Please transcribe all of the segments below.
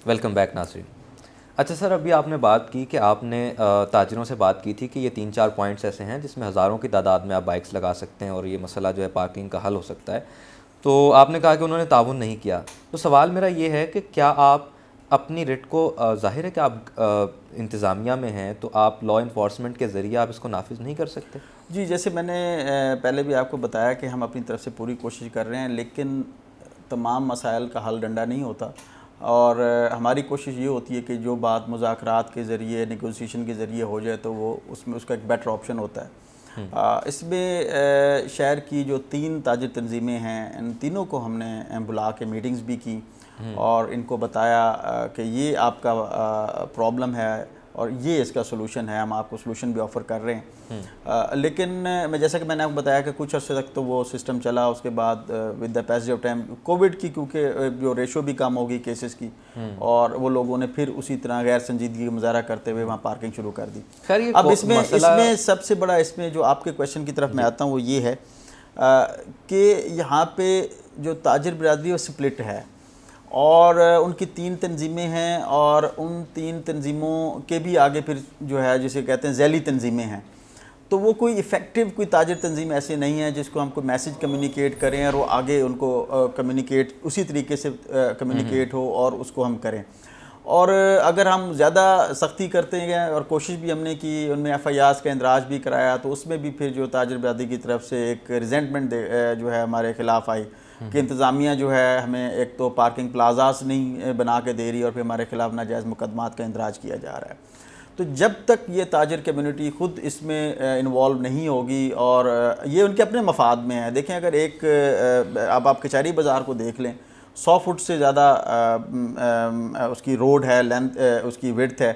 Welcome back ناظرین. اچھا سر، ابھی آپ نے بات کی کہ آپ نے تاجروں سے بات کی تھی کہ یہ 3-4 پوائنٹس ایسے ہیں جس میں ہزاروں کی تعداد میں آپ بائکس لگا سکتے ہیں اور یہ مسئلہ جو ہے پارکنگ کا حل ہو سکتا ہے. تو آپ نے کہا کہ انہوں نے تعاون نہیں کیا. تو سوال میرا یہ ہے کہ کیا آپ اپنی رٹ کو، ظاہر ہے کہ آپ انتظامیہ میں ہیں تو آپ لا انفورسمنٹ کے ذریعے آپ اس کو نافذ نہیں کر سکتے؟ جی، جیسے میں نے پہلے بھی آپ کو بتایا کہ ہم اپنی طرف سے پوری کوشش کر رہے ہیں، لیکن تمام مسائل کا حل ڈنڈا نہیں ہوتا، اور ہماری کوشش یہ ہوتی ہے کہ جو بات مذاکرات کے ذریعے، نیگوسیشن کے ذریعے ہو جائے تو وہ اس کا ایک بیٹر آپشن ہوتا ہے. اس میں شہر کی جو 3 تاجر تنظیمیں ہیں، ان تینوں کو ہم نے بلا کے میٹنگز بھی کی اور ان کو بتایا کہ یہ آپ کا پرابلم ہے اور یہ اس کا سلوشن ہے، ہم آپ کو سلوشن بھی آفر کر رہے ہیں. لیکن جیسا کہ میں نے آپ کو بتایا کہ کچھ عرصے تک تو وہ سسٹم چلا، اس کے بعد with the passage of time Covid کی، کیونکہ جو ریشو بھی کم ہوگی کیسز کی، اور وہ لوگوں نے پھر اسی طرح غیر سنجیدگی کا مظاہرہ کرتے ہوئے وہاں پارکنگ شروع کر دی. اب اس میں سب سے بڑا، اس میں جو آپ کے کویشچن کی طرف میں آتا ہوں وہ یہ ہے کہ یہاں پہ جو تاجر برادری وہ سپلٹ ہے، اور ان کی 3 تنظیمیں ہیں، اور ان 3 تنظیموں کے بھی آگے پھر جو ہے جسے کہتے ہیں ذیلی تنظیمیں ہیں. تو وہ کوئی ایفیکٹو کوئی تاجر تنظیم ایسے نہیں ہے جس کو ہم کوئی میسج کمیونیکیٹ کریں اور وہ آگے ان کو کمیونیکیٹ اسی طریقے سے کمیونیکیٹ ہو اور اس کو ہم کریں. اور اگر ہم زیادہ سختی کرتے ہیں اور کوشش بھی ہم نے کی، ان میں ایف آئی آرز کا اندراج بھی کرایا، تو اس میں بھی پھر جو تاجر برادری کی طرف سے ایک ریزنٹمنٹ جو ہے ہمارے خلاف آئی کہ انتظامیہ جو ہے ہمیں ایک تو پارکنگ پلازاز نہیں بنا کے دے رہی، اور پھر ہمارے خلاف ناجائز مقدمات کا اندراج کیا جا رہا ہے. تو جب تک یہ تاجر کمیونٹی خود اس میں انوالو نہیں ہوگی، اور یہ ان کے اپنے مفاد میں ہے. دیکھیں اگر ایک اب آپ کچہری بازار کو دیکھ لیں، 100 فٹ سے زیادہ اس کی روڈ ہے، لینتھ اس کی وڈتھ ہے،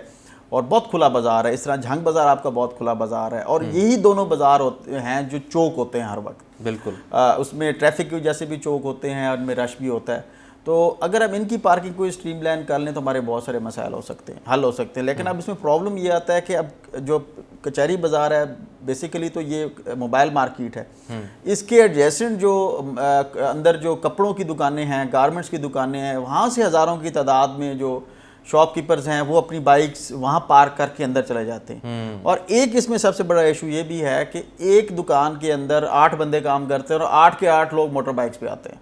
اور بہت کھلا بازار ہے. اس طرح جھنگ بازار آپ کا بہت کھلا بازار ہے، اور یہی دونوں بازار ہوتے ہیں جو چوک ہوتے ہیں ہر وقت. بالکل اس میں ٹریفک کی وجہ سے بھی چوک ہوتے ہیں اور ان میں رش بھی ہوتا ہے. تو اگر ہم ان کی پارکنگ کو اسٹریم لائن کر لیں تو ہمارے بہت سارے مسائل ہو سکتے ہیں، حل ہو سکتے ہیں. لیکن اب اس میں پرابلم یہ آتا ہے کہ اب جو کچہری بازار ہے بیسیکلی تو یہ موبائل مارکیٹ ہے، اس کے ایڈجیسنٹ جو اندر جو کپڑوں کی دکانیں ہیں، گارمنٹس کی دکانیں ہیں، وہاں سے ہزاروں کی تعداد میں جو شاپ کیپرز ہیں وہ اپنی بائکس وہاں پارک کر کے اندر چلے جاتے ہیں. اور ایک اس میں سب سے بڑا ایشو یہ بھی ہے کہ ایک دکان کے اندر 8 بندے کام کرتے ہیں اور 8 کے 8 لوگ موٹر بائکس پہ آتے ہیں.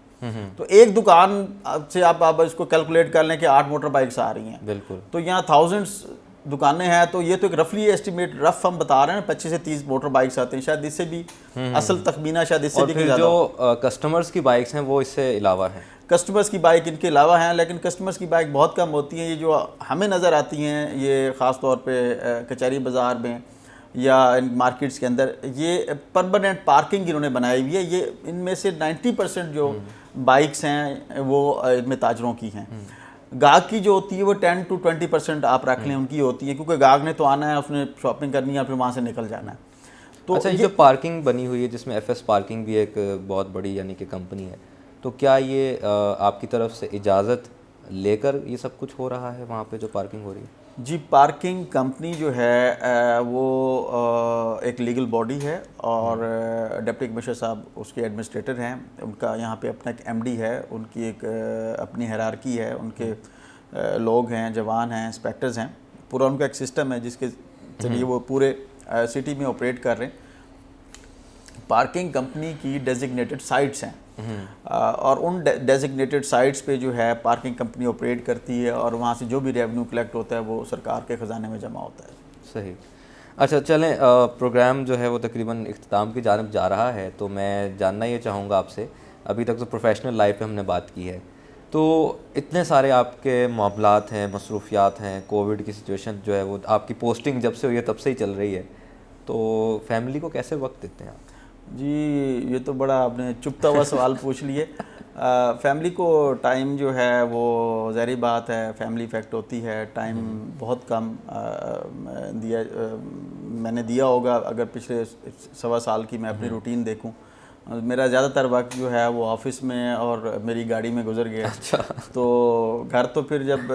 تو ایک دکان سے آپ اس کو کیلکولیٹ کر لیں کہ 8 موٹر بائکس آ رہی ہیں. بالکل. تو یہاں تھاؤزنڈس دکانیں ہیں، تو یہ تو ایک رفلی ایسٹیمیٹ رف ہم بتا رہے ہیں 25 سے 30 موٹر بائکس آتے ہیں. شاید اس سے بھی اصل تخمینہ شاید اس سے بھی زیادہ. اور جو کسٹمرز کی بائکس ہیں وہ اس سے علاوہ ہیں. کسٹمرز کی بائک ان کے علاوہ ہیں، لیکن کسٹمرز کی بائک بہت کم ہوتی ہیں. یہ جو ہمیں نظر آتی ہیں یہ خاص طور پہ کچہری بازار میں یا ان مارکیٹس کے اندر، یہ پرماننٹ پارکنگ انہوں نے بنائی ہوئی ہے. یہ ان میں سے 90% جو بائکس ہیں وہ ان میں تاجروں کی ہیں. گاہک کی جو ہوتی ہے وہ 10 to 20% آپ رکھ لیں ان کی ہوتی ہے، کیونکہ گاہک نے تو آنا ہے، اس نے شاپنگ کرنی ہے، پھر وہاں سے نکل جانا ہے. تو اچھا، یہ جو پارکنگ بنی ہوئی ہے جس میں ایف ایس پارکنگ بھی ایک بہت بڑی یعنی کہ کمپنی ہے، تو کیا یہ آپ کی طرف سے اجازت لے کر یہ سب کچھ ہو رہا ہے وہاں پہ جو پارکنگ ہو رہی ہے؟ جی، پارکنگ کمپنی جو ہے وہ ایک لیگل باڈی ہے، اور ڈپٹی کمشنر صاحب اس کے ایڈمنسٹریٹر ہیں. ان کا یہاں پہ اپنا ایک ایم ڈی ہے، ان کی ایک اپنی ہیرارکی ہے، ان کے لوگ ہیں، جوان ہیں، انسپیکٹرز ہیں. پورا ان کا ایک سسٹم ہے جس کے ذریعے وہ پورے سٹی میں آپریٹ کر رہے ہیں. پارکنگ کمپنی کی ڈیزگنیٹڈ سائٹس ہیں، اور ان ڈیزگنیٹڈ سائٹس پہ جو ہے پارکنگ کمپنی آپریٹ کرتی ہے، اور وہاں سے جو بھی ریونیو کلیکٹ ہوتا ہے وہ سرکار کے خزانے میں جمع ہوتا ہے. صحیح. اچھا چلیں، پروگرام جو ہے وہ تقریباً اختتام کی جانب جا رہا ہے، تو میں جاننا یہ چاہوں گا آپ سے، ابھی تک تو پروفیشنل لائف پہ ہم نے بات کی ہے، تو اتنے سارے آپ کے معاملات ہیں، مصروفیات ہیں، کووڈ کی سچویشن جو ہے وہ آپ کی پوسٹنگ جب سے ہوئی ہے تب سے ہی چل رہی ہے، تو فیملی کو کیسے وقت دیتے ہیں آپ؟ جی، یہ تو بڑا آپ نے چپتا ہوا سوال پوچھ لیے. فیملی کو ٹائم جو ہے وہ ظاہری بات ہے، فیملی افیکٹ ہوتی ہے. ٹائم بہت کم دیا میں نے دیا ہوگا. اگر پچھلے 1.25 سال کی میں اپنی روٹین دیکھوں، میرا زیادہ تر وقت جو ہے وہ آفس میں اور میری گاڑی میں گزر گیا. تو گھر تو پھر جب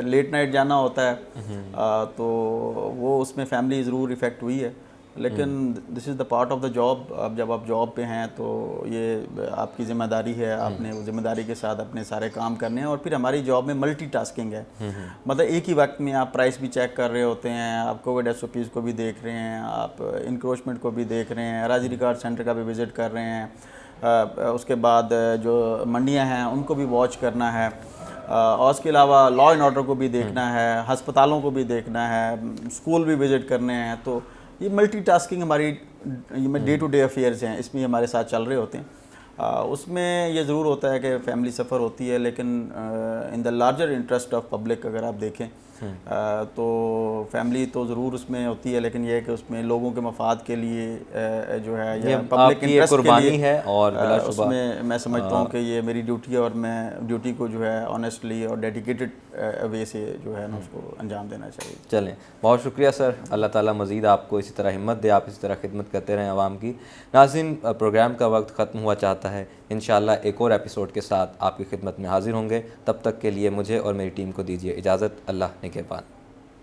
لیٹ نائٹ جانا ہوتا ہے تو وہ اس میں فیملی ضرور افیکٹ ہوئی ہے. لیکن this is the part of the job. اب جب آپ جاب پہ ہیں تو یہ آپ کی ذمہ داری ہے, آپ نے وہ ذمہ داری کے ساتھ اپنے سارے کام کرنے ہیں. اور پھر ہماری جاب میں ملٹی ٹاسکنگ ہے, مطلب ایک ہی وقت میں آپ پرائس بھی چیک کر رہے ہوتے ہیں, آپ کووڈ SOPs کو بھی دیکھ رہے ہیں, آپ انکروچمنٹ کو بھی دیکھ رہے ہیں, اراضی ریکارڈ سینٹر کا بھی وزٹ کر رہے ہیں, اس کے بعد جو منڈیاں ہیں ان کو بھی واچ کرنا ہے, اور اس کے علاوہ لا اینڈ آرڈر کو بھی دیکھنا ہے, ہسپتالوں کو بھی دیکھنا ہے, اسکول بھی وزٹ کرنے ہیں. تو یہ ملٹی ٹاسکنگ ہماری ڈے ٹو ڈے افیئرز ہیں, اس میں ہمارے ساتھ چل رہے ہوتے ہیں. اس میں یہ ضرور ہوتا ہے کہ فیملی سفر ہوتی ہے, لیکن in the larger interest of public اگر آپ دیکھیں تو فیملی تو ضرور اس میں ہوتی ہے, لیکن یہ ہے کہ اس میں لوگوں کے مفاد کے لیے جو ہے یا پبلک انٹرسٹ کے لیے ہے, اور اس میں سمجھتا ہوں کہ یہ میری ڈیوٹی ہے, اور میں ڈیوٹی کو جو ہے آنیسٹلی اور ڈیڈیکیٹڈ وے سے جو ہے نا اس کو انجام دینا چاہیے. چلیں, بہت شکریہ سر. اللہ تعالیٰ مزید آپ کو اسی طرح ہمت دے, آپ اسی طرح خدمت کرتے رہیں عوام کی. ناظرین, پروگرام کا وقت ختم ہوا چاہتا ہے. انشاءاللہ ایک اور ایپیسوڈ کے ساتھ آپ کی خدمت میں حاضر ہوں گے. تب تک کے لیے مجھے اور میری ٹیم کو دیجیے اجازت. اللہ نگہبان.